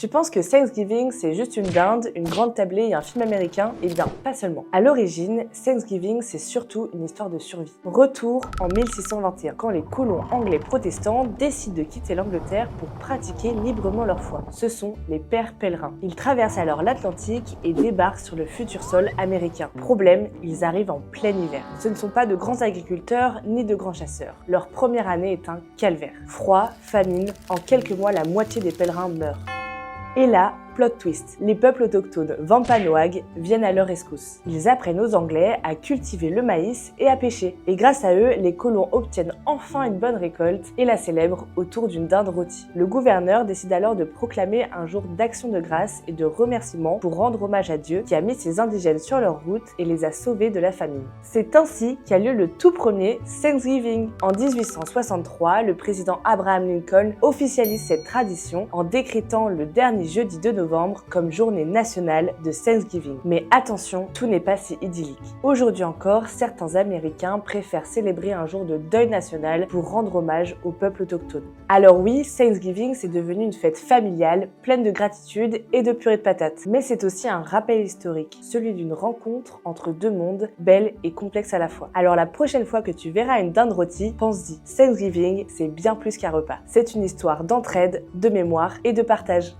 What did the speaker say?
Tu penses que Thanksgiving, c'est juste une dinde, une grande tablée et un film américain? Eh bien, pas seulement. À l'origine, Thanksgiving, c'est surtout une histoire de survie. Retour en 1621, quand les colons anglais protestants décident de quitter l'Angleterre pour pratiquer librement leur foi. Ce sont les pères pèlerins. Ils traversent alors l'Atlantique et débarquent sur le futur sol américain. Problème, ils arrivent en plein hiver. Ce ne sont pas de grands agriculteurs ni de grands chasseurs. Leur première année est un calvaire. Froid, famine, en quelques mois la moitié des pèlerins meurent. Et là, plot twist, les peuples autochtones Wampanoag viennent à leur rescousse. Ils apprennent aux Anglais à cultiver le maïs et à pêcher. Et grâce à eux, les colons obtiennent enfin une bonne récolte et la célèbrent autour d'une dinde rôtie. Le gouverneur décide alors de proclamer un jour d'action de grâce et de remerciement pour rendre hommage à Dieu qui a mis ces indigènes sur leur route et les a sauvés de la famine. C'est ainsi qu'a lieu le tout premier Thanksgiving. En 1863, le président Abraham Lincoln officialise cette tradition en décrétant le dernier jeudi de novembre comme journée nationale de Thanksgiving. Mais attention, tout n'est pas si idyllique. Aujourd'hui encore, certains Américains préfèrent célébrer un jour de deuil national pour rendre hommage au peuple autochtone. Alors oui, Thanksgiving c'est devenu une fête familiale, pleine de gratitude et de purée de patates. Mais c'est aussi un rappel historique, celui d'une rencontre entre deux mondes, belle et complexe à la fois. Alors la prochaine fois que tu verras une dinde rôtie, pense-y, Thanksgiving c'est bien plus qu'un repas. C'est une histoire d'entraide, de mémoire et de partage.